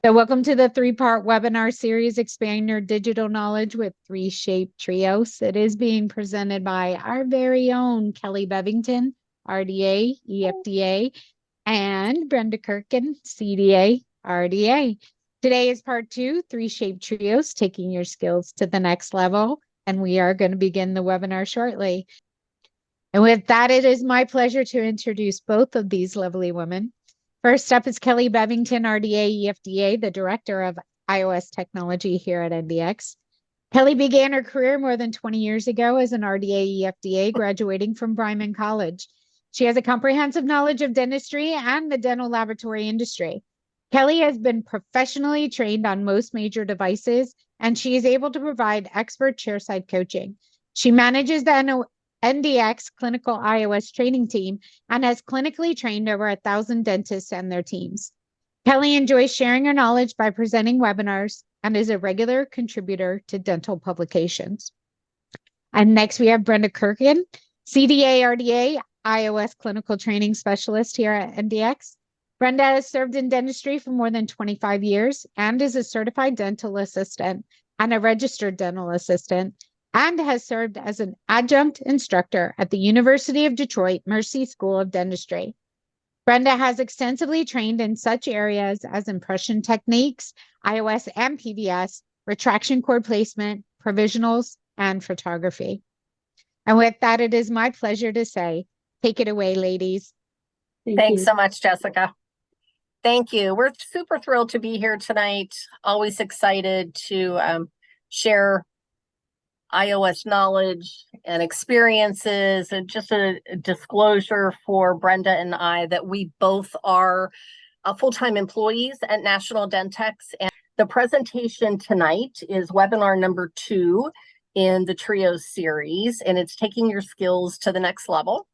So welcome to the three-part webinar series, Expand Your Digital Knowledge with 3Shape Trios. It is being presented by our very own Kelly Bevington, RDA, EFDA, and Brenda Kirkin, CDA, RDA. Today is part 2, 3Shape Trios, taking your skills to the next level. And we are going to begin the webinar shortly. And with that, it is my pleasure to introduce both of these lovely women. First up is Kelly Bevington, RDA, EFDA, the Director of iOS Technology here at NDX. Kelly began her career more than 20 years ago as an RDA, EFDA, graduating from Bryman College. She has a comprehensive knowledge of dentistry and the dental laboratory industry. Kelly has been professionally trained on most major devices, and she is able to provide expert chairside coaching. She manages the NDX clinical iOS training team and has clinically trained over 1,000 dentists and their teams. Kelly enjoys sharing her knowledge by presenting webinars and is a regular contributor to dental publications. And next we have Brenda Kirkin, CDA RDA, iOS clinical training specialist here at NDX. Brenda has served in dentistry for more than 25 years and is a certified dental assistant and a registered dental assistant, and has served as an adjunct instructor at the University of Detroit Mercy School of Dentistry. Brenda has extensively trained in such areas as impression techniques, iOS and PVS, retraction cord placement, provisionals, and photography. And with that, it is my pleasure to say, take it away, ladies. Thanks so much, Jessica. Thank you. We're super thrilled to be here tonight. Always excited to share iOS knowledge and experiences, and just a disclosure for Brenda and I that we both are full-time employees at National Dentex. And the presentation tonight is webinar number 2 in the Trio series, and it's taking your skills to the next level.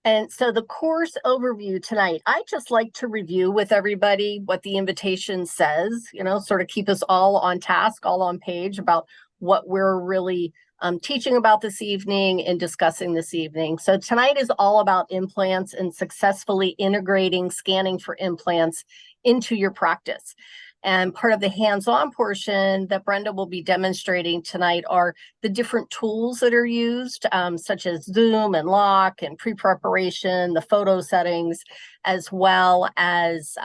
And so the course overview tonight, I just like to review with everybody what the invitation says, sort of keep us all on task, all on page about what we're really teaching about this evening and discussing this evening. So tonight is all about implants and successfully integrating scanning for implants into your practice. And part of the hands-on portion that Brenda will be demonstrating tonight are the different tools that are used, such as Zoom and Lock and pre-preparation, the photo settings, as well as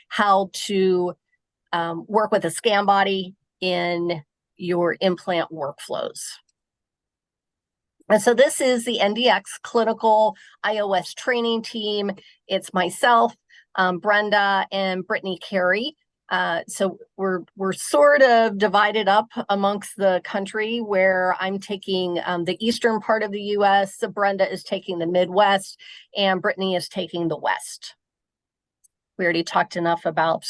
how to work with a scan body in your implant workflows. And so this is the NDX Clinical iOS Training Team. It's myself, Brenda, and Brittany Carey. So we're sort of divided up amongst the country, where I'm taking the eastern part of the U.S., Brenda is taking the Midwest, and Brittany is taking the West. We already talked enough about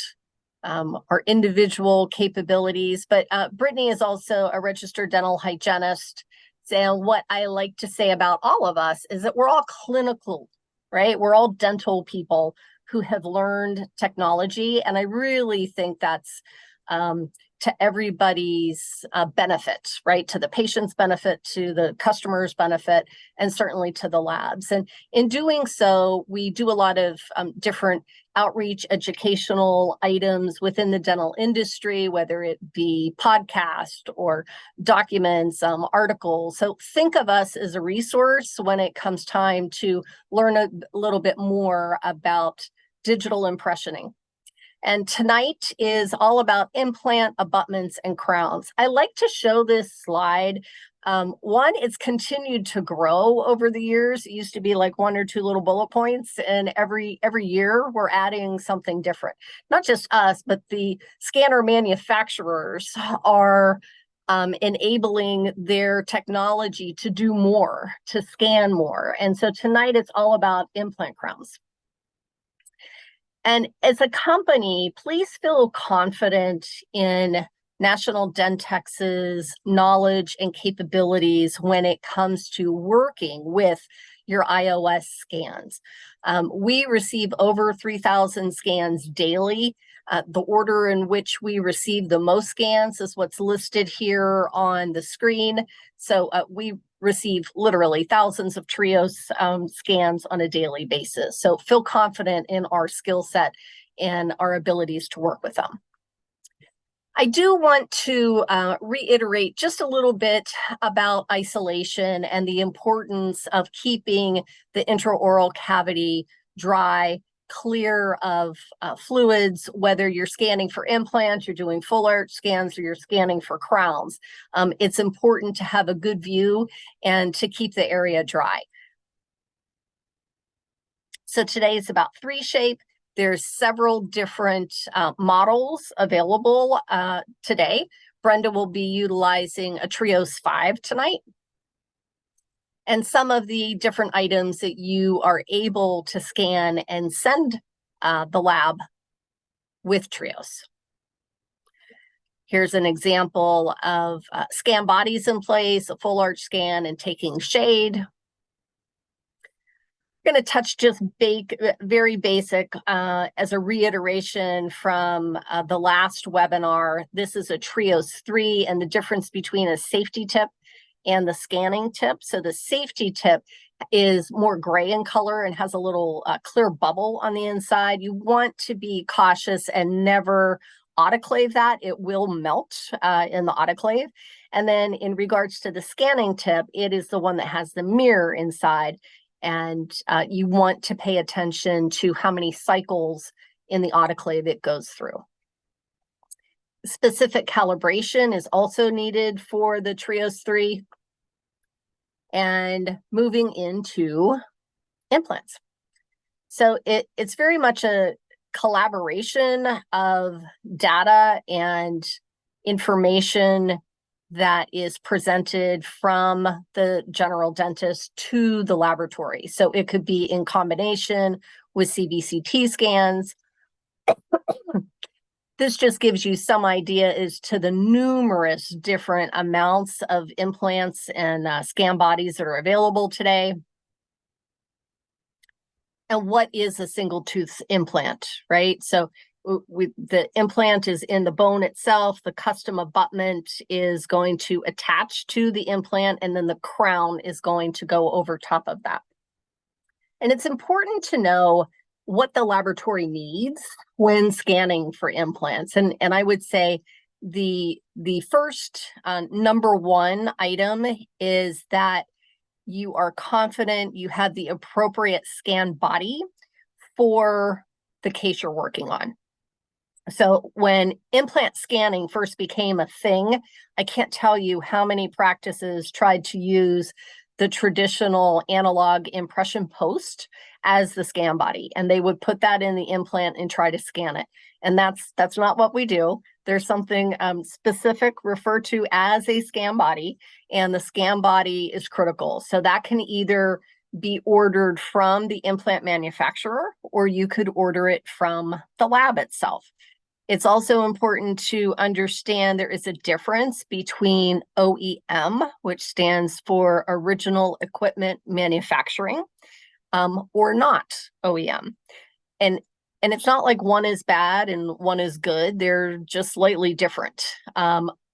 our individual capabilities, but Brittany is also a registered dental hygienist. And what I like to say about all of us is that we're all clinical, right? We're all dental people who have learned technology. And I really think that's to everybody's benefit, right? To the patient's benefit, to the customer's benefit, and certainly to the labs. And in doing so, we do a lot of different outreach educational items within the dental industry, whether it be podcast or documents, articles. So think of us as a resource when it comes time to learn a little bit more about digital impressioning. And tonight is all about implant, abutments, and crowns. I like to show this slide. One, it's continued to grow over the years. It used to be like 1 or 2 little bullet points, and every year we're adding something different. Not just us, but the scanner manufacturers are enabling their technology to do more, to scan more. And so tonight it's all about implant crowns. And as a company, please feel confident in National Dentex's knowledge and capabilities when it comes to working with your iOS scans. We receive over 3,000 scans daily. The order in which we receive the most scans is what's listed here on the screen. So we receive literally thousands of Trios scans on a daily basis. So feel confident in our skill set and our abilities to work with them. I do want to reiterate just a little bit about isolation and the importance of keeping the intraoral cavity dry, clear of fluids, whether you're scanning for implants, you're doing full arch scans, or you're scanning for crowns. It's important to have a good view and to keep the area dry. So today is about 3Shape. There's several different models available today. Brenda will be utilizing a Trios 5 tonight. And some of the different items that you are able to scan and send the lab with Trios. Here's an example of scan bodies in place, a full arch scan and taking shade. Going to touch just very basic as a reiteration from the last webinar. This is a Trios 3 and the difference between a safety tip and the scanning tip. So the safety tip is more gray in color and has a little clear bubble on the inside. You want to be cautious and never autoclave that. It will melt in the autoclave. And then in regards to the scanning tip, it is the one that has the mirror inside. And you want to pay attention to how many cycles in the autoclave it goes through. Specific calibration is also needed for the Trios 3. And moving into implants. So it's very much a collaboration of data and information that is presented from the general dentist to the laboratory. So it could be in combination with CBCT scans. This just gives you some idea as to the numerous different amounts of implants and scan bodies that are available today. And what is a single tooth implant, right? So the implant is in the bone itself. The custom abutment is going to attach to the implant, and then the crown is going to go over top of that. And it's important to know what the laboratory needs when scanning for implants. And I would say the first number one item is that you are confident you have the appropriate scan body for the case you're working on. So when implant scanning first became a thing, I can't tell you how many practices tried to use the traditional analog impression post as the scan body, and they would put that in the implant and try to scan it. And that's not what we do. There's something specific referred to as a scan body, and the scan body is critical. So that can either be ordered from the implant manufacturer, or you could order it from the lab itself. It's also important to understand there is a difference between OEM, which stands for Original Equipment Manufacturing, or not OEM. And it's not like one is bad and one is good. They're just slightly different.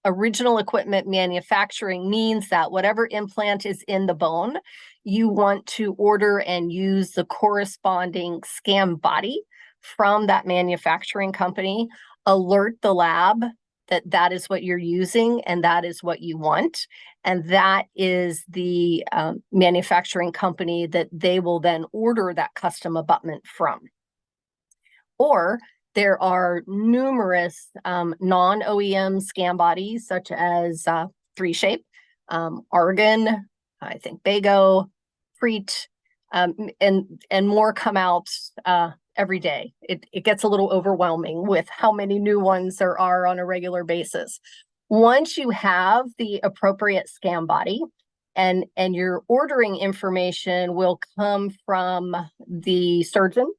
Original equipment manufacturing means that whatever implant is in the bone, you want to order and use the corresponding scan body from that manufacturing company, alert the lab that that is what you're using and that is what you want. And that is the manufacturing company that they will then order that custom abutment from. Or there are numerous non-OEM scan bodies, such as 3Shape, Argon, I think Bago, Preet, and more come out every day. It gets a little overwhelming with how many new ones there are on a regular basis. Once you have the appropriate scan body, and your ordering information will come from the surgeon,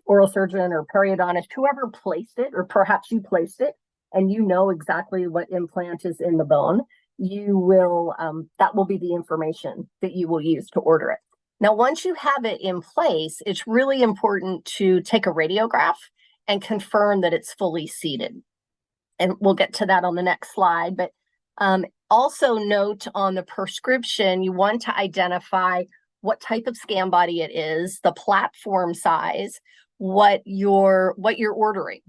oral surgeon or periodontist, whoever placed it, or perhaps you placed it, and you know exactly what implant is in the bone, you will, that will be the information that you will use to order it. Now, once you have it in place, it's really important to take a radiograph and confirm that it's fully seated. And we'll get to that on the next slide. But also note on the prescription, you want to identify what type of scan body it is, the platform size, what you're ordering,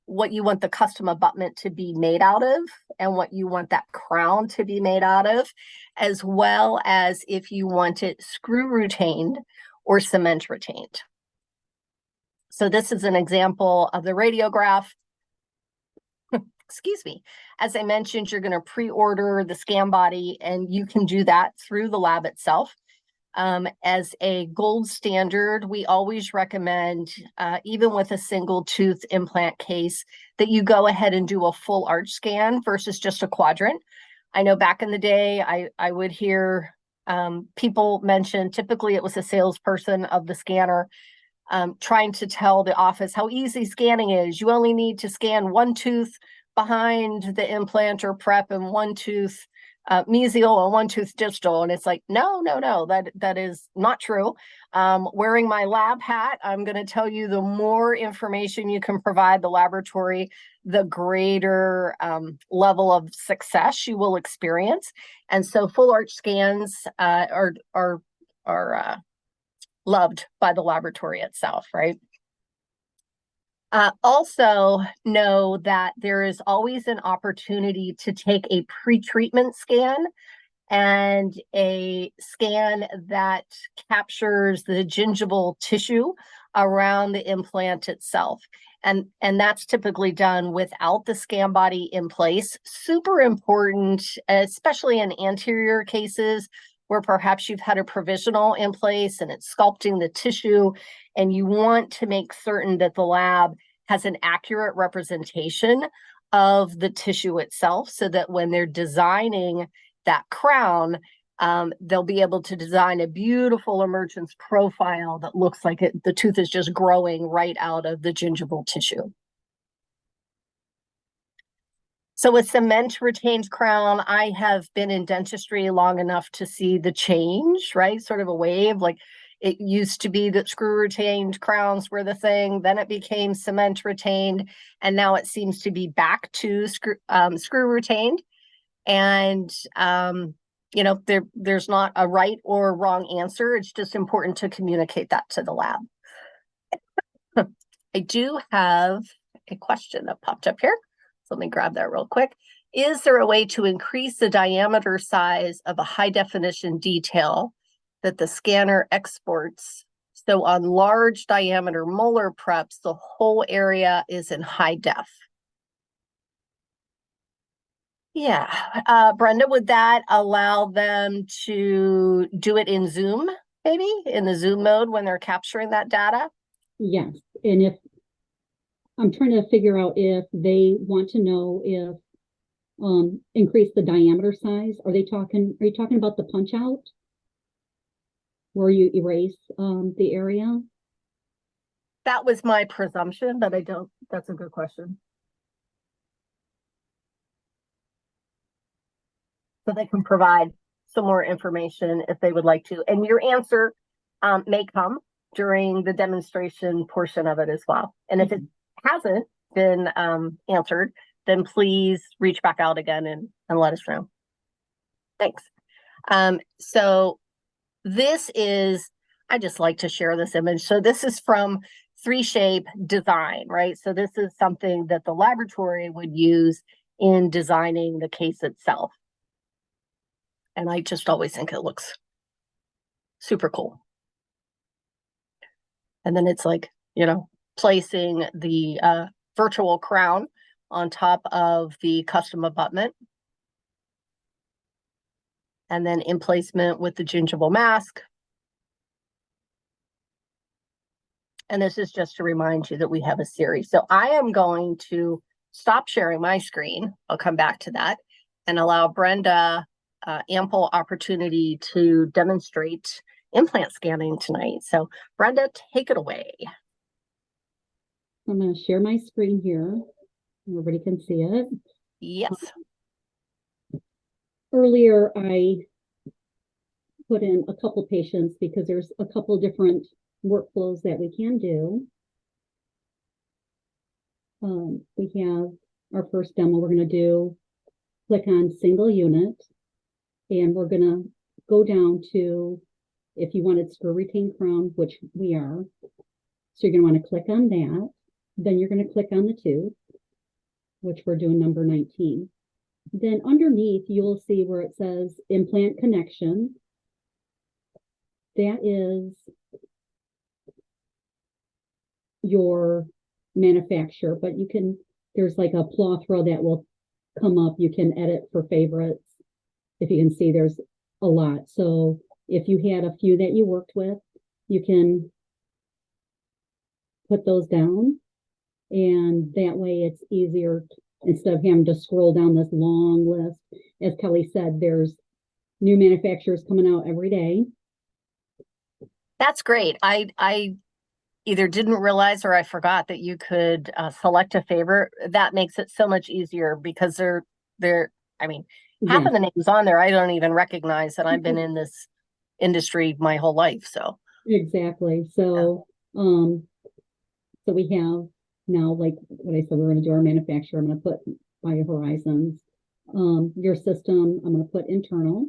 what you want the custom abutment to be made out of, and what you want that crown to be made out of, as well as if you want it screw retained or cement retained. So this is an example of the radiograph. Excuse me. As I mentioned, you're going to pre-order the scan body, and you can do that through the lab itself. As a gold standard, we always recommend, even with a single tooth implant case, that you go ahead and do a full arch scan versus just a quadrant. I know back in the day, I would hear people mention, typically it was a salesperson of the scanner, trying to tell the office how easy scanning is. You only need to scan one tooth behind the implant or prep and one tooth mesial and one tooth distal. And it's like, no, that is not true. Wearing my lab hat, I'm going to tell you, the more information you can provide the laboratory, the greater level of success you will experience. And so full arch scans are loved by the laboratory itself, right? Also know that there is always an opportunity to take a pre-treatment scan and a scan that captures the gingival tissue around the implant itself. And that's typically done without the scan body in place. Super important, especially in anterior cases where perhaps you've had a provisional in place and it's sculpting the tissue, and you want to make certain that the lab has an accurate representation of the tissue itself, so that when they're designing that crown, they'll be able to design a beautiful emergence profile that looks like the tooth is just growing right out of the gingival tissue. So with cement retained crown, I have been in dentistry long enough to see the change, right? Sort of a wave. Like, it used to be that screw retained crowns were the thing, then it became cement retained, and now it seems to be back to screw retained. And there's not a right or wrong answer. It's just important to communicate that to the lab. I do have a question that popped up here. So let me grab that real quick. Is there a way to increase the diameter size of a high definition detail that the scanner exports, so on large diameter molar preps, the whole area is in high def? Yeah. Brenda, would that allow them to do it in Zoom, maybe in the Zoom mode when they're capturing that data? Yes. And if I'm trying to figure out if they want to know if increase the diameter size, are you talking about the punch out where you erase the area? That was my presumption, but that's a good question. So they can provide some more information if they would like to. And your answer may come during the demonstration portion of it as well. And if it hasn't been answered, then please reach back out again and let us know. Thanks. So this is, I just like to share this image. So this is from 3Shape design, right? So this is something that the laboratory would use in designing the case itself. And I just always think it looks super cool. And then it's like, placing the virtual crown on top of the custom abutment. And then in placement with the gingival mask. And this is just to remind you that we have a series. So I am going to stop sharing my screen. I'll come back to that and allow Brenda ample opportunity to demonstrate implant scanning tonight. So Brenda, take it away. I'm going to share my screen here. Everybody can see it. Yes. Earlier, I put in a couple patients because there's a couple different workflows that we can do. We have our first demo we're going to do. Click on single unit, and we're going to go down to, if you wanted screw retained crown, which we are, So you're going to want to click on that. Then you're going to click on the tooth, which we're doing number 19. Then underneath, you'll see where it says implant connection. That is your manufacturer, but you can, there's like a plethora that will come up. You can edit for favorites. If you can see, there's a lot. So if you had a few that you worked with, you can put those down, and that way it's easier instead of having to scroll down this long list. As Kelly said, there's new manufacturers coming out every day. That's great. I either didn't realize or I forgot that you could select a favorite. That makes it so much easier because I mean, half of the names on there I don't even recognize, and I've been in this industry my whole life. So exactly. So so we have now, like what I said, we're going to do our manufacturer. I'm going to put BioHorizons. Your system, I'm going to put internal,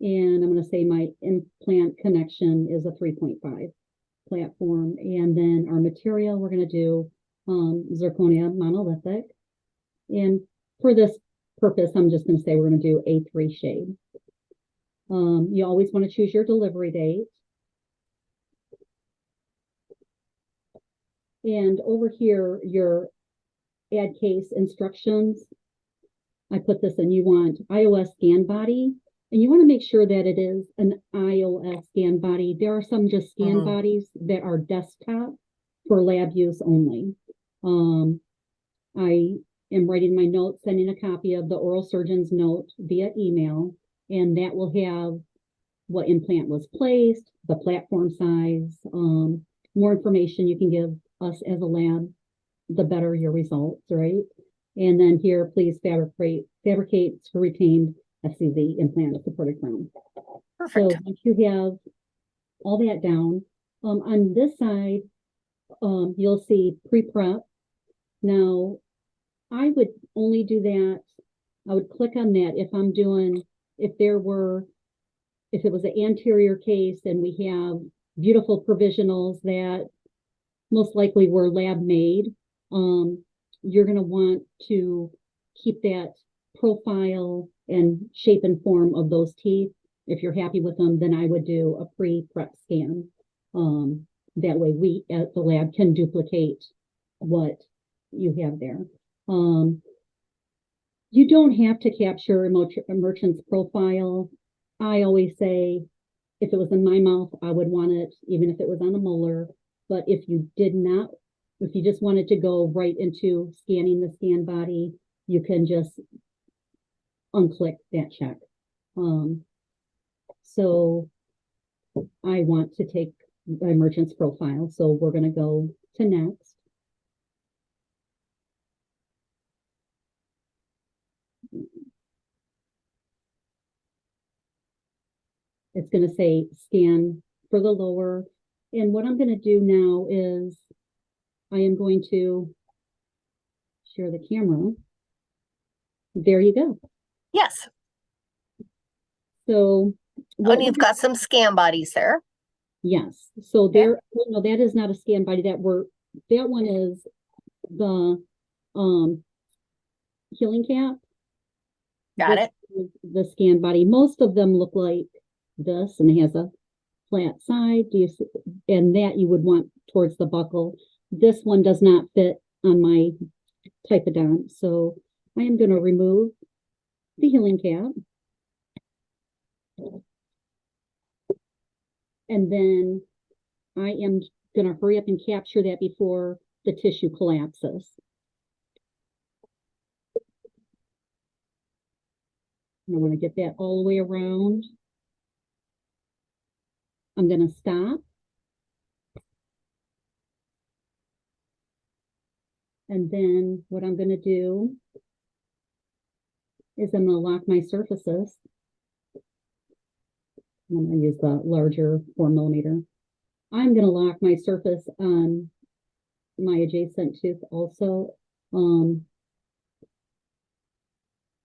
and I'm going to say my implant connection is a 3.5 platform. And then our material, we're going to do zirconia monolithic. And for this purpose, I'm just going to say we're going to do a 3Shape. You always want to choose your delivery date. And over here, your add case instructions, I put this in, you want iOS scan body, and you want to make sure that it is an iOS scan body. There are some just scan bodies that are desktop for lab use only. I am writing my note, sending a copy of the oral surgeon's note via email, and that will have what implant was placed, the platform size, more information you can give us as a lab, the better your results, right? And then here, please fabricate retained FCZ implant supported crown. perfect. So once you have all that down, on this side, you'll see pre-prep. Now, I would only do that. I would click on that if I'm doing, if it was an anterior case and we have beautiful provisionals that most likely were lab made, you're going to want to keep that profile and shape and form of those teeth. If you're happy with them, then I would do a pre-prep scan. That way we at the lab can duplicate what you have there. You don't have to capture a merchant's profile. I always say, if it was in my mouth, I would want it, even if it was on a molar. But if you did not, if you just wanted to go right into scanning the scan body, you can just unclick that check. So I want to take my merchant's profile. So we're going to go to next. It's going to say scan for the lower. And what I'm going to do now is I am going to share the camera. There you go. Yes. So and you've got some scan bodies there. Yes. So there, no, that is not a scan body. That one is the healing cap. Got it. The scan body. Most of them look like this, and it has a flat side. And that you would want towards the buccal. This one does not fit on my typodont, so I am going to remove the healing cap. And then I am going to hurry up and capture that before the tissue collapses. And I want to get that all the way around. I'm going to stop. And then what I'm going to do is I'm going to lock my surfaces. I'm going to use the larger 4mm. I'm going to lock my surface on my adjacent tooth also.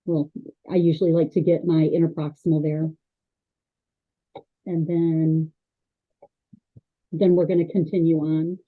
Well, I usually like to get my interproximal there. And then we're going to continue on.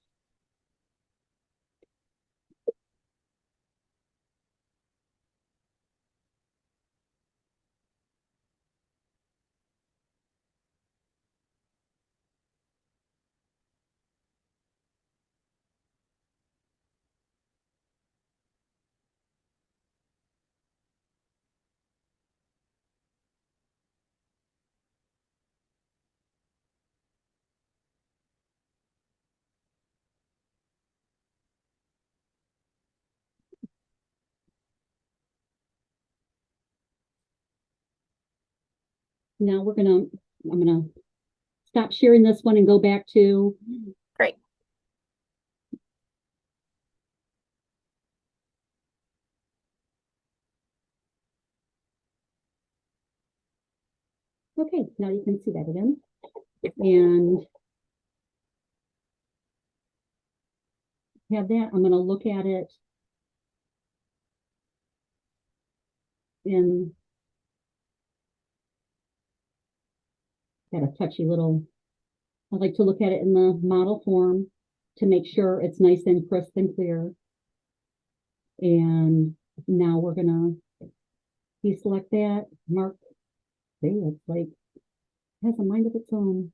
Now I'm gonna stop sharing this one and go back to. Great. Okay, now you can see that again. And have that. I'm going to look at it in got a touchy little, I like to look at it in the model form to make sure it's nice and crisp and clear. And now we're going to deselect that, mark. See, it's like, it has a mind of its own.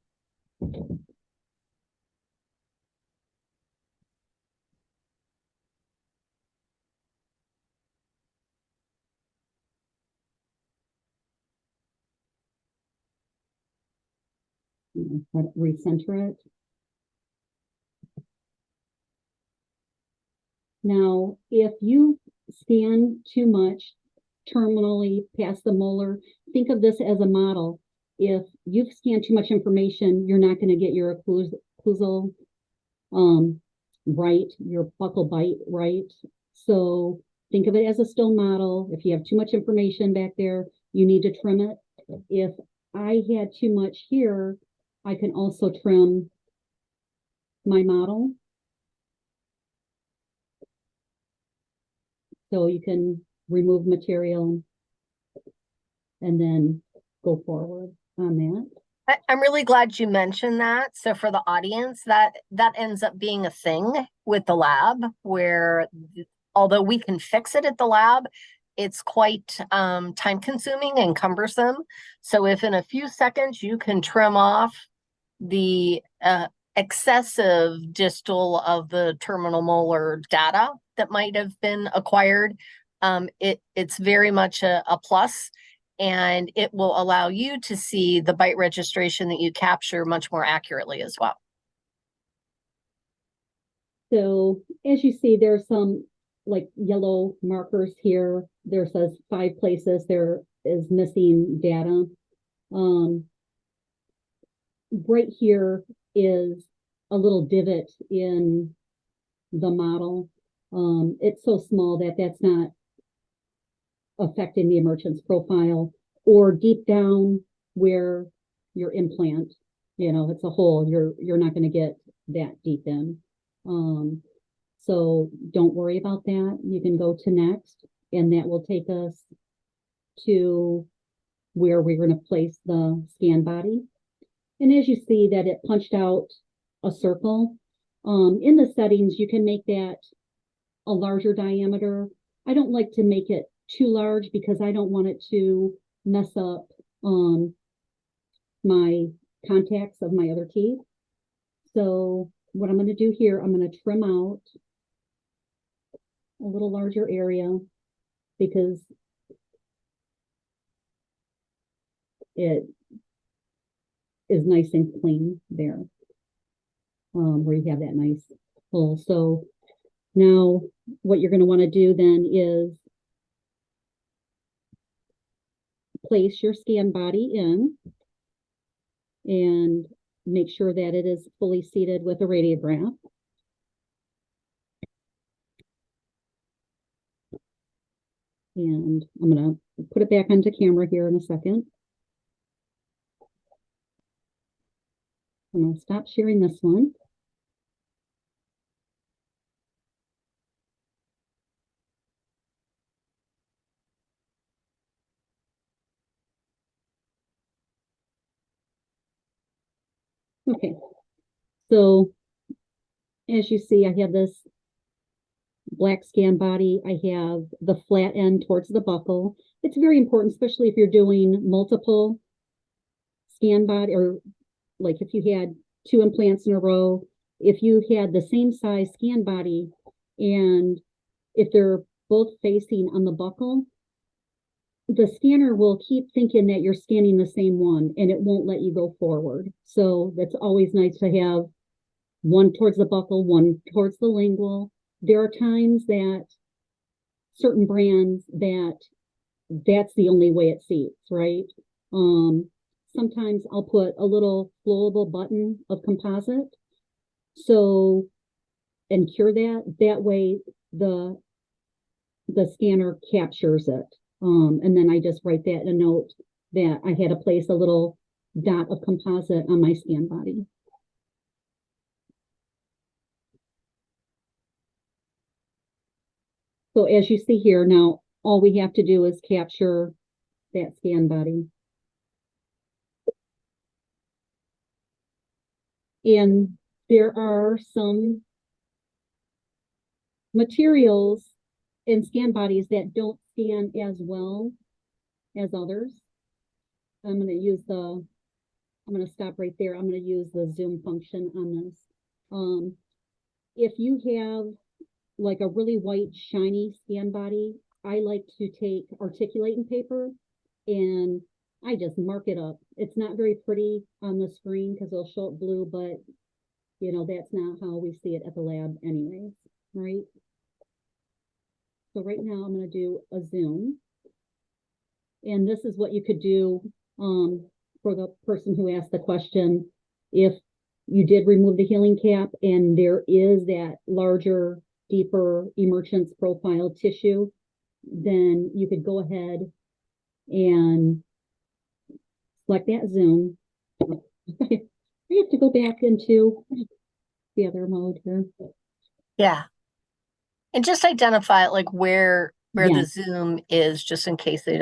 Let it recenter it. Now, if you scan too much terminally past the molar, think of this as a model. If you've scanned too much information, you're not going to get your occlusal right, your buccal bite right. So think of it as a still model. If you have too much information back there, you need to trim it. If I had too much here, I can also trim my model. So you can remove material and then go forward on that. I'm really glad you mentioned that. So for the audience, that ends up being a thing with the lab where although we can fix it at the lab, it's quite time consuming and cumbersome. So if in a few seconds you can trim off the excessive distal of the terminal molar data that might have been acquired, it's very much a plus. And it will allow you to see the bite registration that you capture much more accurately as well. So as you see, there's some like yellow markers here. There says 5 places there is missing data. Right here is a little divot in the model. It's so small that that's not affecting the emergence profile, or deep down where your implant, it's a hole, you're not going to get that deep in. So don't worry about that. You can go to next, and that will take us to where we're going to place the scan body. And as you see that it punched out a circle, in the settings, you can make that a larger diameter. I don't like to make it too large because I don't want it to mess up my contacts of my other teeth. So what I'm going to do here, I'm going to trim out a little larger area because it is nice and clean there, where you have that nice hole. So now what you're going to want to do then is place your scan body in and make sure that it is fully seated with a radiograph. And I'm going to put it back onto camera here in a second. I'm going to stop sharing this one. Okay, so as you see, I have this black scan body. I have the flat end towards the buccal. It's very important, especially if you're doing multiple scan body, or like if you had 2 implants in a row, if you had the same size scan body, and if they're both facing on the buccal, the scanner will keep thinking that you're scanning the same one and it won't let you go forward. So that's always nice to have one towards the buccal, one towards the lingual. There are times that certain brands that's the only way it seats, right? sometimes I'll put a little flowable button of composite. So, and cure that. That way the scanner captures it. And then I just write that in a note that I had to place a little dot of composite on my scan body. So as you see here now, all we have to do is capture that scan body. And there are some materials in scan bodies that don't scan as well as others. I'm going to stop right there. I'm going to use the zoom function on this. If you have like a really white, shiny scan body, I like to take articulating paper and I just mark it up. It's not very pretty on the screen because it'll show up blue, but you know, that's not how we see it at the lab anyways, right? So right now I'm going to do a zoom. And this is what you could do for the person who asked the question. If you did remove the healing cap and there is that larger, deeper emergence profile tissue, then you could go ahead and select that zoom. I have to go back into the other mode here. Yeah. And just identify like where Yeah. the zoom is, just in case they're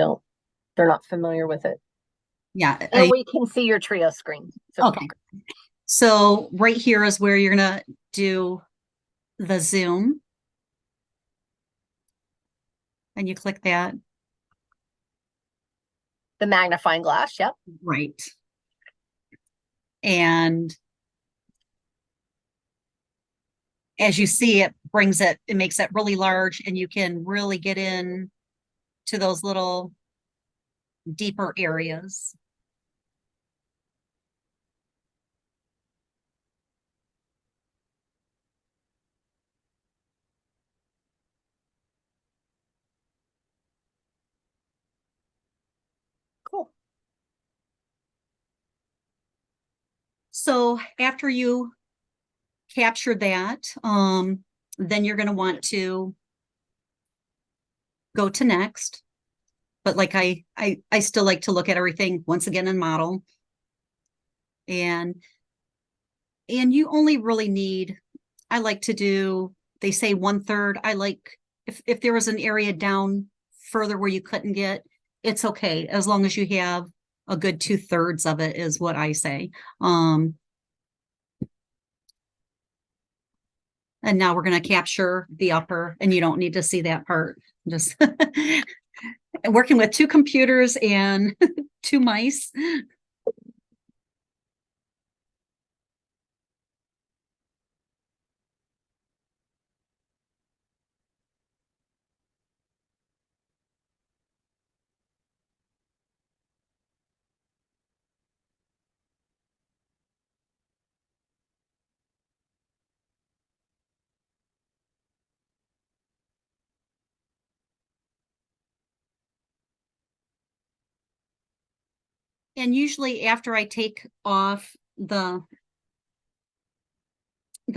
not familiar with it. Yeah. And we can see your trio screen. So Okay. So right here is where you're going to do the zoom. And you click that. the magnifying glass, yep. Right. And as you see, it makes it really large, and you can really get in to those little deeper areas. Cool. So after you capture that, then you're going to want to go to next. But like I still like to look at everything once again in model. And you only really need, I like to do, they say 1/3. I like, if there was an area down further where you couldn't get, it's okay, as long as you have a good 2/3 of it is what I say. And now we're going to capture the upper, and you don't need to see that part. Just working with 2 computers and 2 mice. And usually after I take off the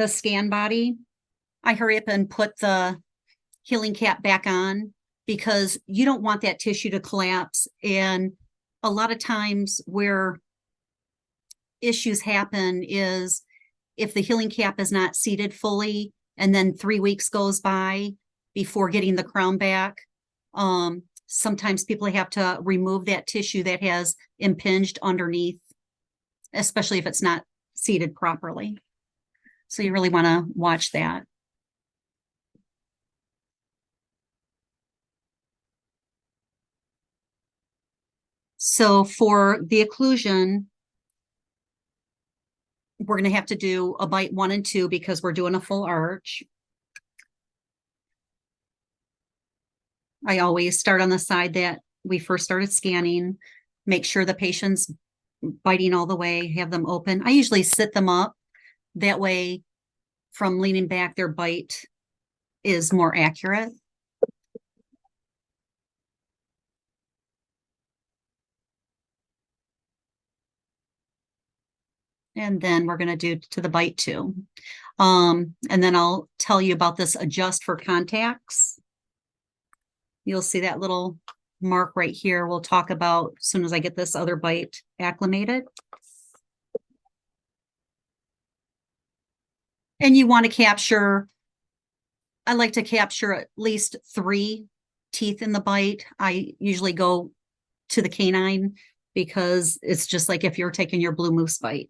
scan body, I hurry up and put the healing cap back on, because you don't want that tissue to collapse. And a lot of times where issues happen is if the healing cap is not seated fully, and then 3 weeks goes by before getting the crown back. Sometimes people have to remove that tissue that has impinged underneath, especially if it's not seated properly. So you really want to watch that. So for the occlusion, we're going to have to do a bite 1 and 2 because we're doing a full arch. I always start on the side that we first started scanning, make sure the patient's biting all the way, have them open. I usually sit them up. That way, from leaning back, their bite is more accurate. And then we're going to do to the bite too. And then I'll tell you about this adjust for contacts. You'll see that little mark right here. We'll talk about as soon as I get this other bite acclimated. And you want to capture, I like to capture at least 3 teeth in the bite. I usually go to the canine because it's just like if you're taking your blue moose bite.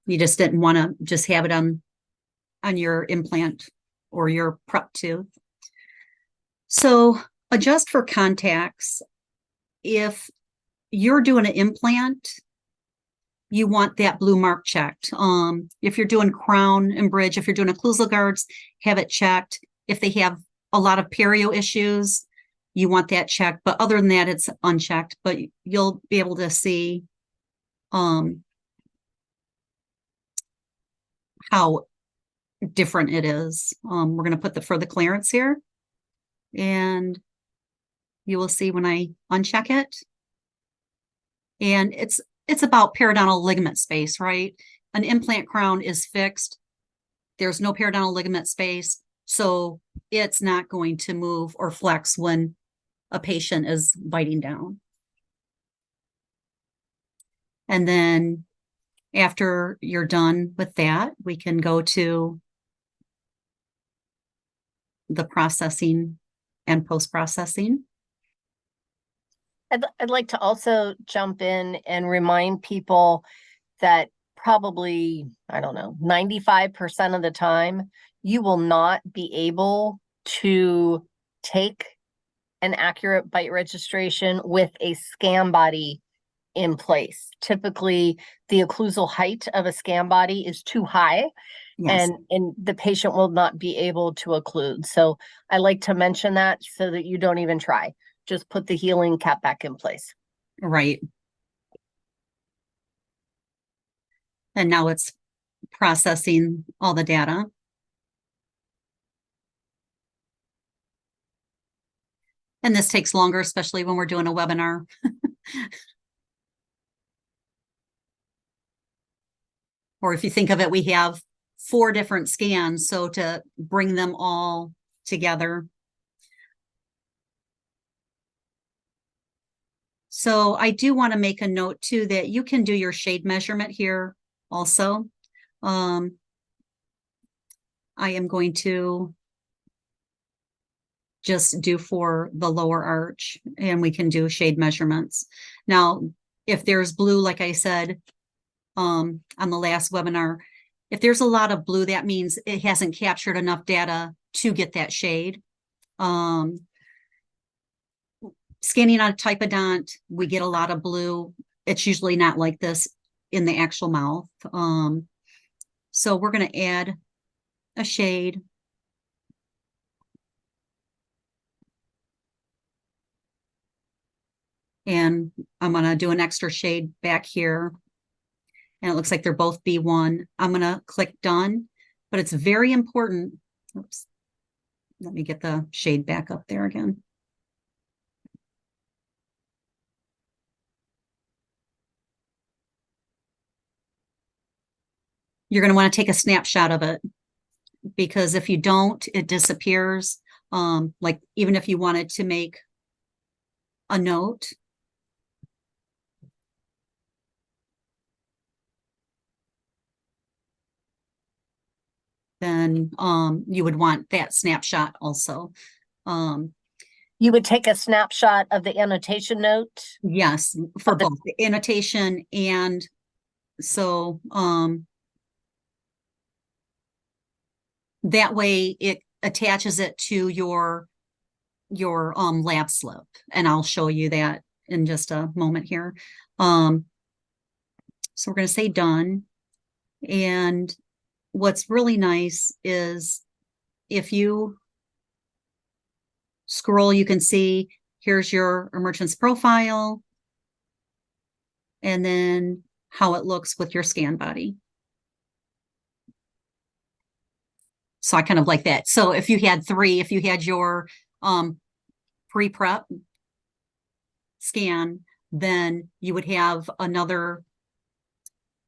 You just didn't want to just have it on your implant or your prep tooth. So adjust for contacts. If you're doing an implant, you want that blue mark checked. If you're doing crown and bridge, if you're doing occlusal guards, have it checked. If they have a lot of perio issues, you want that checked. But other than that, it's unchecked. But you'll be able to see how different it is. We're going to put for the clearance here. And you will see when I uncheck it. And it's about periodontal ligament space, right? An implant crown is fixed. There's no periodontal ligament space, so it's not going to move or flex when a patient is biting down. And then after you're done with that, we can go to the processing and post-processing. I'd like to also jump in and remind people that probably, I don't know, 95% of the time, you will not be able to take an accurate bite registration with a scan body in place. Typically, the occlusal height of a scan body is too high. Yes. And the patient will not be able to occlude. So I like to mention that so that you don't even try. Just put the healing cap back in place. Right. And now it's processing all the data. And this takes longer, especially when we're doing a webinar. Or if you think of it, we have 4 different scans. So to bring them all together. So I do want to make a note too that you can do your shade measurement here also. I am going to just do for the lower arch and we can do shade measurements. Now, if there's blue, like I said, on the last webinar, if there's a lot of blue, that means it hasn't captured enough data to get that shade. Scanning on a typodont, we get a lot of blue. It's usually not like this in the actual mouth. So we're going to add a shade. And I'm going to do an extra shade back here. And it looks like they're both B1. I'm going to click done, but it's very important. Oops. Let me get the shade back up there again. You're going to want to take a snapshot of it because if you don't, it disappears. Like even if you wanted to make a note, then you would want that snapshot also. You would take a snapshot of the annotation note? Yes, for both the annotation and so that way it attaches it to your lab slip, and I'll show you that in just a moment here. So we're going to say done. And what's really nice is if you scroll, you can see here's your emergence profile and then how it looks with your scan body. So I kind of like that. So if you had 3, if you had your pre-prep scan, then you would have another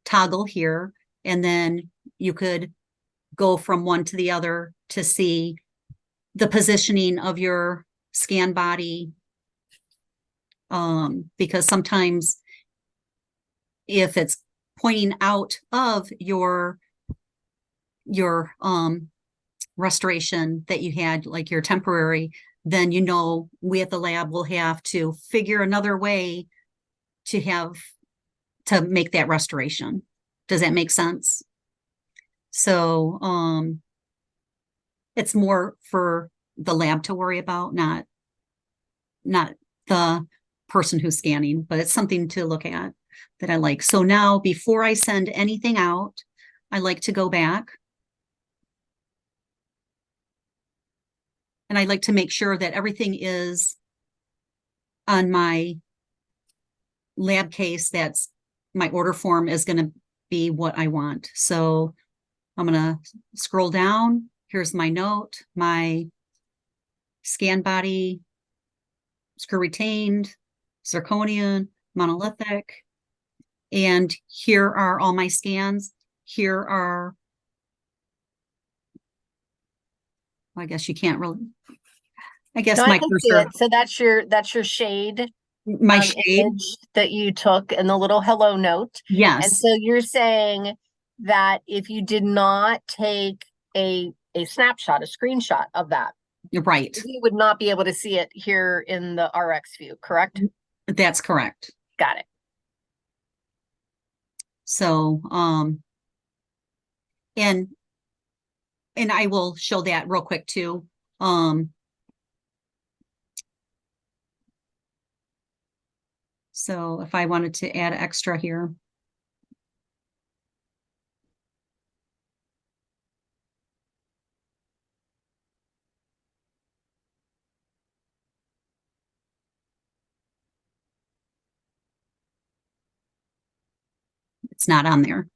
toggle here, and then you could go from one to the other to see the positioning of your scan body. Because sometimes if it's pointing out of your restoration that you had, like your temporary, then we at the lab will have to figure another way to make that restoration. Does that make sense? So it's more for the lab to worry about, not the person who's scanning, but it's something to look at that I like. So now, before I send anything out, I like to go back. And I like to make sure that everything is on my lab case. That's my order form is going to be what I want. So I'm going to scroll down. Here's my note, my scan body, screw retained, zirconian, monolithic. And here are all my scans. Here are, I guess you can't really, I guess No, I my can see cursor, it. So that's your shade my shade. image that you took in the little hello note. And Yes, so you're saying that if you did not take a snapshot, a screenshot of that, you're right. you would not be able to see it here in the RX view, correct? That's correct. Got it. So, and I will show that real quick too. So if I wanted to add extra here. It's not on there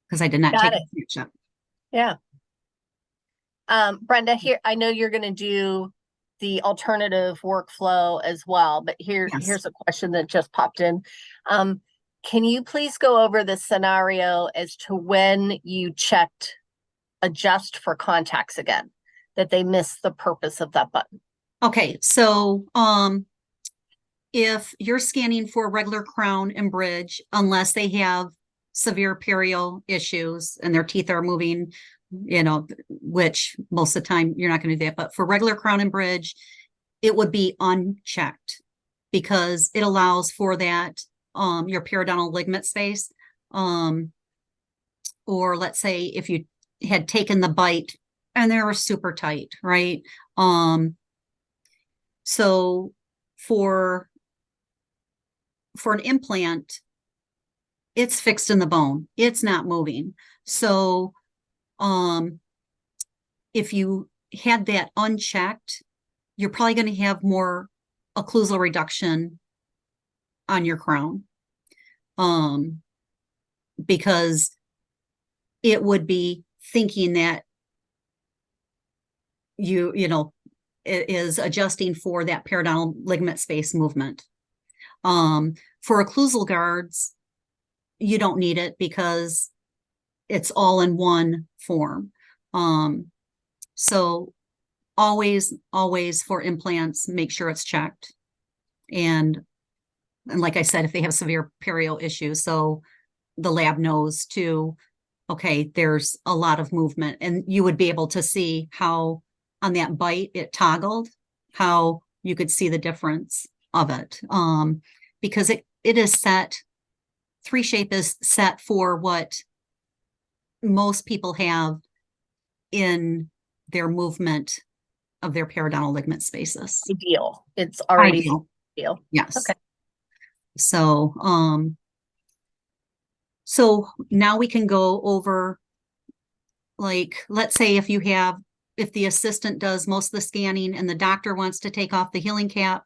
because I did not Got take it. a snapshot. Yeah. Brenda, here, I know you're going to do the alternative workflow as well, but Yes. here's a question that just popped in. Can you please go over the scenario as to when you checked adjust for contacts again, that they missed the purpose of that button? Okay, so if you're scanning for regular crown and bridge, unless they have severe perial issues and their teeth are moving, which most of the time you're not going to do that, but for regular crown and bridge, it would be unchecked because it allows for that your periodontal ligament space. Or let's say if you had taken the bite and they were super tight, right? So for an implant, it's fixed in the bone. It's not moving. So if you had that unchecked, you're probably going to have more occlusal reduction on your crown. Because it would be thinking that it is adjusting for that periodontal ligament space movement. For occlusal guards, you don't need it because it's all in one form. So always for implants, make sure it's checked. And like I said, if they have severe perio issues, so the lab knows too, okay, there's a lot of movement, and you would be able to see how on that bite it toggled, how you could see the difference of it. Because it is set, 3Shape is set for what most people have in their movement of their periodontal ligament spaces. Ideal. It's already ideal. Yes. Okay. So, so now we can go over, like, let's say if the assistant does most of the scanning and the doctor wants to take off the healing cap,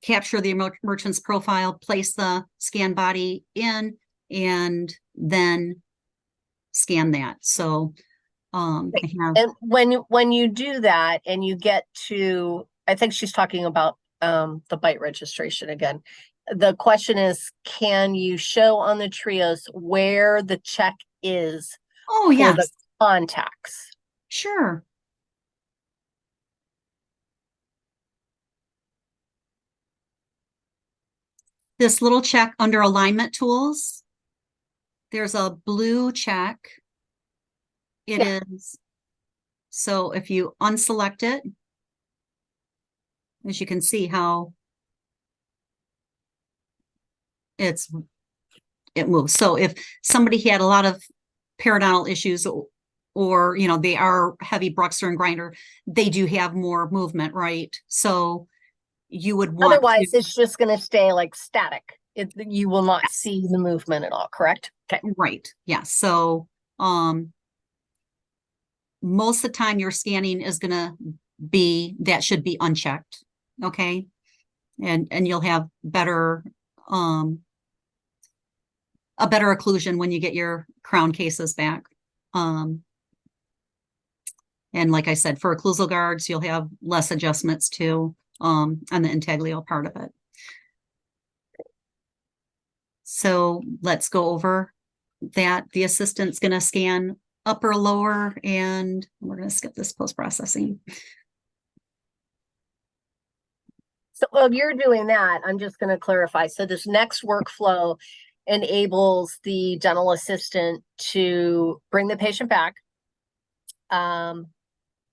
capture the merchant's profile, place the scan body in, and then scan that. So, And when you do that and you get to, I think she's talking about the bite registration again. The question is, can you show on the trios where the check is Oh, for yes, the contacts? sure. This little check under alignment tools, there's a blue check. It Yeah. is. So if you unselect it, as you can see how it moves. So if somebody had a lot of periodontal issues, or you know, they are heavy bruxer and grinder, they do have more movement, right? So you would want Otherwise, to, it's just going to stay like static. You will not see the movement at all, correct? Okay. right, yeah. So most of the time your scanning is gonna be, that should be unchecked, okay? And you'll have better a better occlusion when you get your crown cases back. And like I said, for occlusal guards, you'll have less adjustments too on the intaglio part of it. So let's go over that. The assistant's gonna scan upper, lower, and we're gonna skip this post-processing. So while you're doing that, I'm just going to clarify. So this next workflow enables the dental assistant to bring the patient back,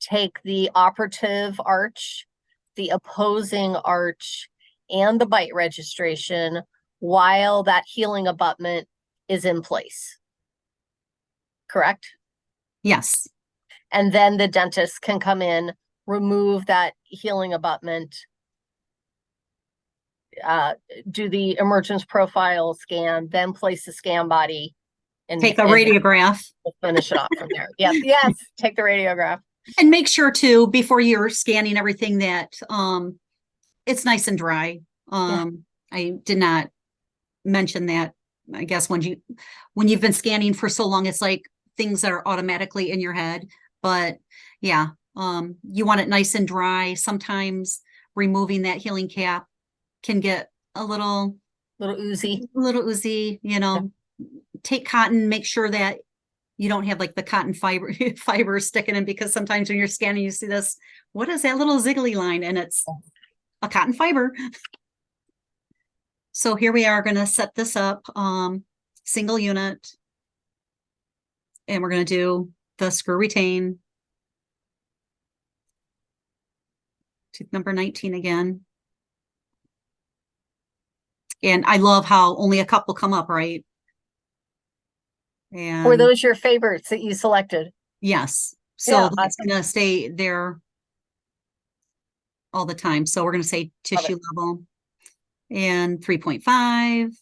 take the operative arch, the opposing arch, and the bite registration while that healing abutment is in place. Correct? Yes, And then the dentist can come in, remove that healing abutment, do the emergence profile scan, then place the scan body, and take a and radiograph. we'll finish it off from there. Yes, yes, take the radiograph. And make sure too, before you're scanning everything, that it's nice and dry. I did not mention that. I guess when you've been scanning for so long, it's like things that are automatically in your head. But yeah, you want it nice and dry. Sometimes removing that healing cap can get a little Oozy. oozy, you know. Take cotton, make sure that you don't have like the cotton fiber sticking in, because sometimes when you're scanning, you see this, what is that little ziggly line? And it's a cotton fiber. So here we are going to set this up, single unit, and we're going to do the screw retain. Tooth number 19 again. And I love how only a couple come up, right? And were those your favorites that you selected? yes. So Yeah, that's going to stay there all the time. So we're going to say tissue level and 3.5.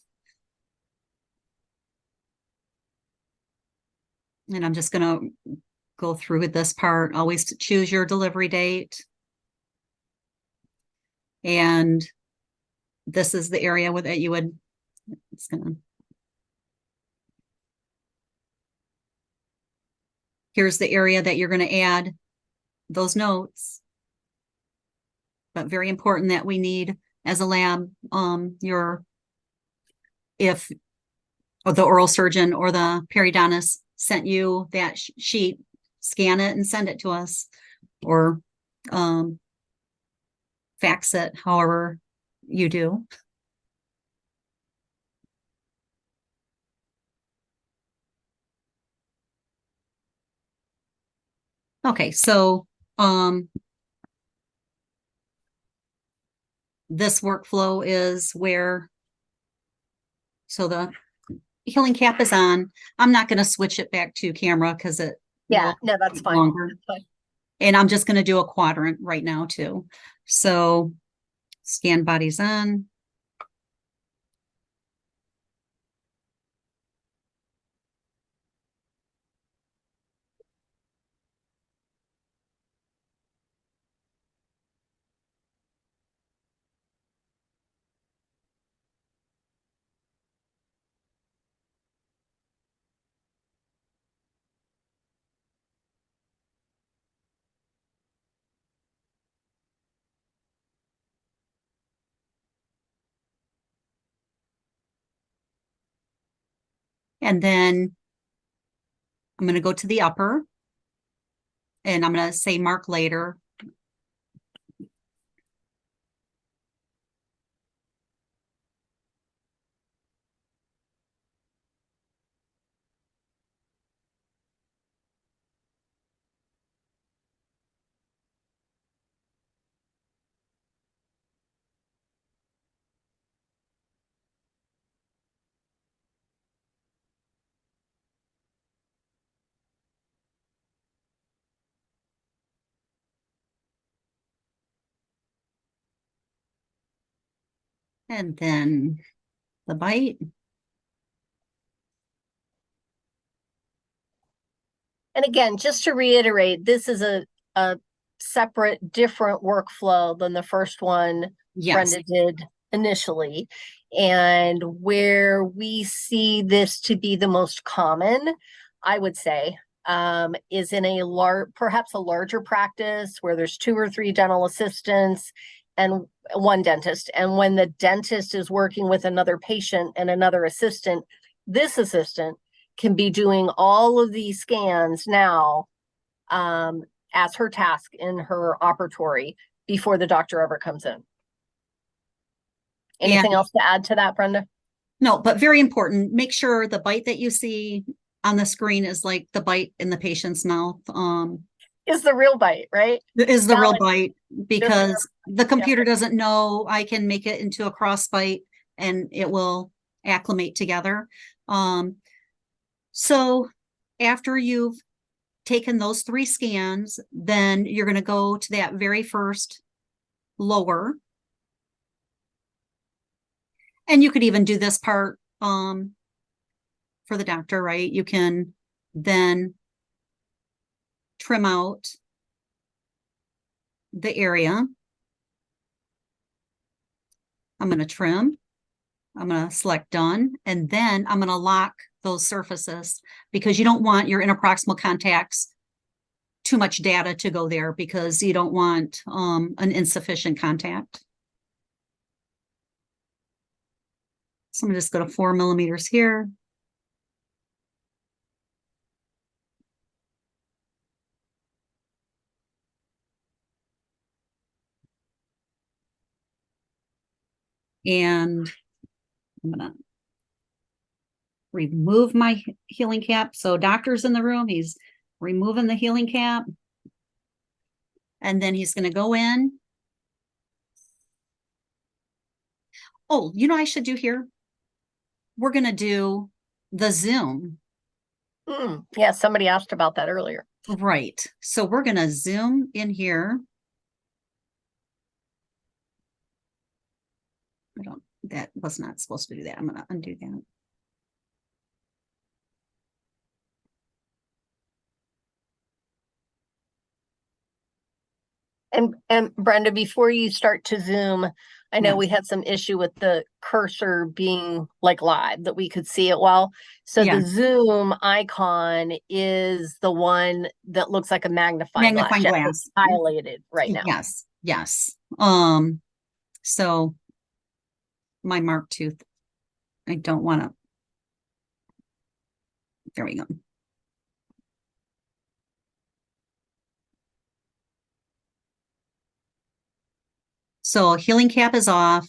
And I'm just going to go through with this part. Always choose your delivery date. And this is the area with it you would, it's gonna, here's the area that you're going to add those notes. But very important that we need as a lab, if the oral surgeon or the periodontist sent you that sheet, scan it and send it to us, or fax it, however you do. Okay, so this workflow is where, so the healing cap is on. I'm not going to switch it back to camera because it yeah, no, that's fine. longer. That's fine. And I'm just going to do a quadrant right now too. So scan bodies on. And then I'm going to go to the upper and I'm going to say mark later. And then the bite. And again, just to reiterate, this is a separate, different workflow than the first one Yes. Brenda did initially. And where we see this to be the most common, I would say, is in perhaps a larger practice where there's 2 or 3 dental assistants and one dentist. And when the dentist is working with another patient and another assistant, this assistant can be doing all of these scans now as her task in her operatory before the doctor ever comes in. Anything else to add to that, Brenda? No, but very important. Make sure the bite that you see on the screen is like the bite in the patient's mouth. Is the real bite, right? Is the real bite, because the computer Yeah. doesn't know. I can make it into a cross bite and it will acclimate together. So after you've taken those 3 scans, then you're going to go to that very first lower. And you could even do this part for the doctor, right? You can then trim out the area. I'm going to trim. I'm going to select done. And then I'm going to lock those surfaces because you don't want your interproximal contacts too much data to go there, because you don't want an insufficient contact. So I'm just going to 4 millimeters here. And I'm going to remove my healing cap. So doctor's in the room. He's removing the healing cap. And then he's going to go in. Oh, you know what I should do here? We're going to do the zoom. Yeah, somebody asked about that earlier. Right. So we're going to zoom in here. That was not supposed to do that. I'm going to undo that. And Brenda, before you start to zoom, I know Yes. we had some issue with the cursor being like live, that we could see it well. So Yeah. the zoom icon is the one that looks like a magnifying glass. Yes, it's highlighted right now. Yes. Yes. So my mark tooth, I don't want to. There we go. So healing cap is off,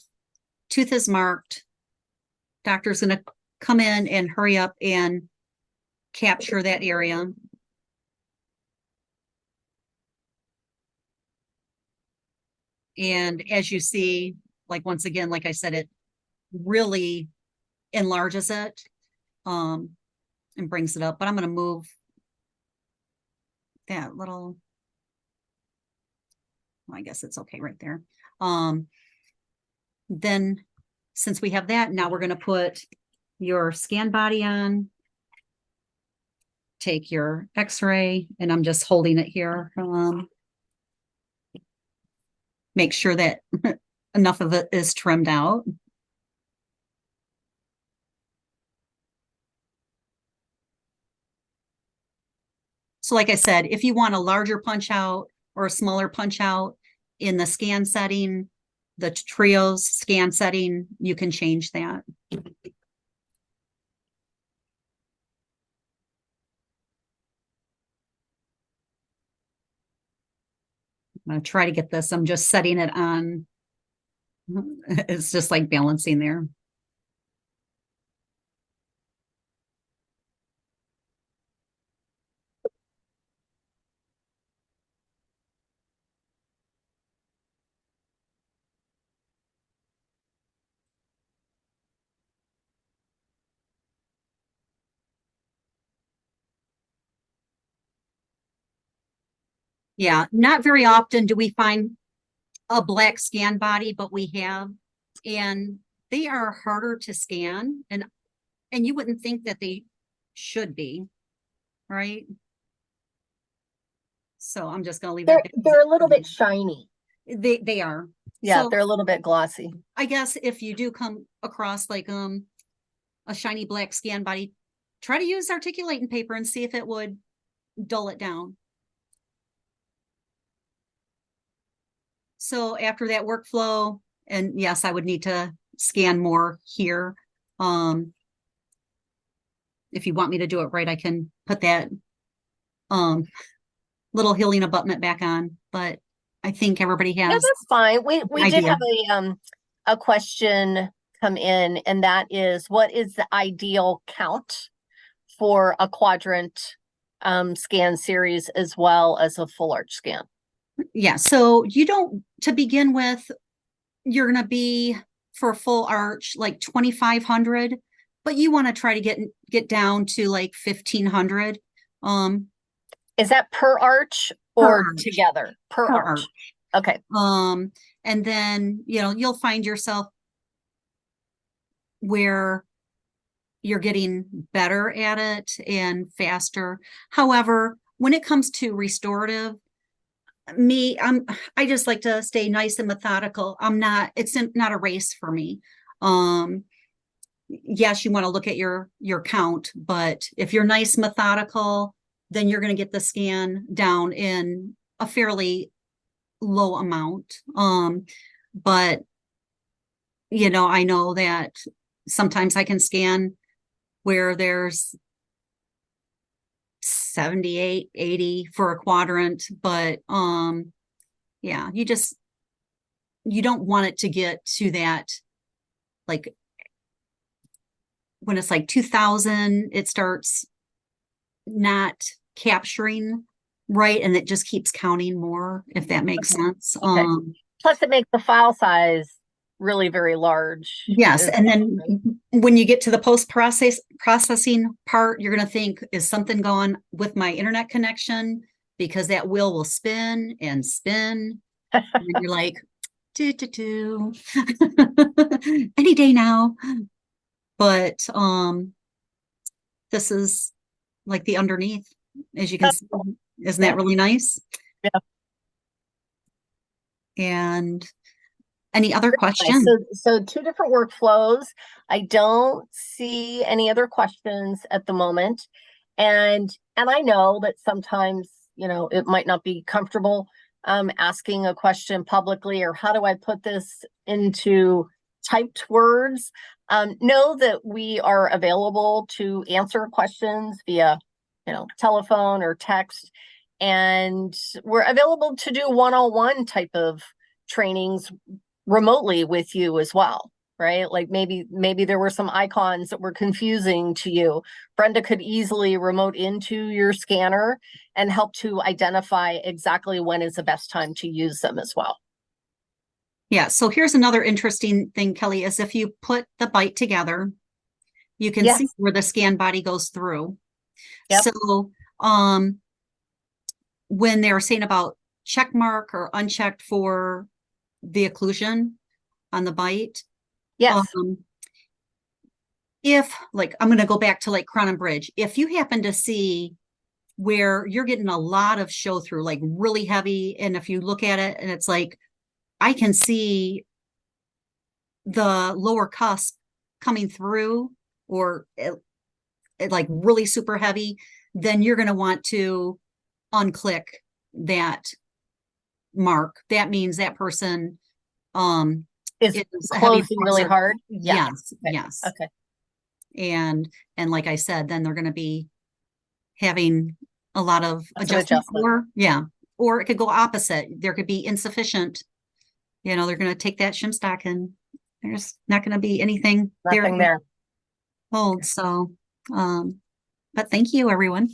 tooth is marked. Doctor's going to come in and hurry up and capture that area. And as you see, like, once again, like I said, it really enlarges it and brings it up. But I'm going to move that little, well, I guess it's okay right there. Then since we have that, now we're going to put your scan body on. Take your x-ray, and I'm just holding it here. Make sure that enough of it is trimmed out. So like I said, if you want a larger punch out or a smaller punch out in the scan setting, the trios scan setting, you can change that. gonna try to get this. I'm just setting it on. It's just like balancing there. Yeah, not very often do we find a black scan body, but we have, and they are harder to scan, and you wouldn't think that they should be, right? So I'm just gonna leave They're it. they're a little bit shiny. They are. Yeah, So they're a little bit glossy. I guess if you do come across like a shiny black scan body, try to use articulating paper and see if it would dull it down. So after that workflow, and yes, I would need to scan more here. If you want me to do it right, I can put that little healing abutment back on, but I think everybody Yeah, has that's fine. We did idea. have a question come in, and that is, what is the ideal count for a quadrant scan series as well as a full arch scan? Yeah, so you don't, to begin with, you're gonna be for a full arch like 2,500, but you want to try to get down to like 1,500. Is that per arch Per or arch. together? Per Per arch. arch. Okay. And then, you know, you'll find yourself where you're getting better at it and faster. However, when it comes to restorative, I just like to stay nice and methodical. It's not a race for me. Yes, you want to look at your count, but if you're nice, methodical, then you're going to get the scan down in a fairly low amount. But you know, I know that sometimes I can scan where there's 78, 80 for a quadrant, but yeah, you don't want it to get to that, like when it's like 2,000, it starts not capturing right, and it just keeps counting more, if that makes sense. Okay. Plus it makes the file size really very large. Yes, and then when you get to the processing part, you're going to think, is something going with my internet connection? Because that wheel will spin and spin. And you're like, do. Any day now. But this is like the underneath, as you can see. Isn't that really nice? Yeah. And any other questions? Nice. So two different workflows. I don't see any other questions at the moment. And I know that sometimes, you know, it might not be comfortable asking a question publicly, or how do I put this into typed words? Know that we are available to answer questions via, you know, telephone or text. And we're available to do one-on-one type of trainings remotely with you as well, right? Like maybe there were some icons that were confusing to you. Brenda could easily remote into your scanner and help to identify exactly when is the best time to use them as well. Yeah, so here's another interesting thing, Kelly, is if you put the bite together, you can see where the scan body goes through. Yep. So when they were saying about check mark or unchecked for the occlusion on the bite. Yes. If, like, I'm going to go back to like crown and bridge. If you happen to see where you're getting a lot of show through, like really heavy, and if you look at it and it's like, I can see the lower cusp coming through, or it like really super heavy, then you're going to want to unclick that mark. That means that person is closing really hard. Yes. Okay. Yes. Okay. And like I said, then they're going to be having a lot of adjustment. Yeah. or it could go opposite. There could be insufficient. You know, they're going to take that shim stock and there's not going to be anything Nothing there. hold. So, but thank you, everyone.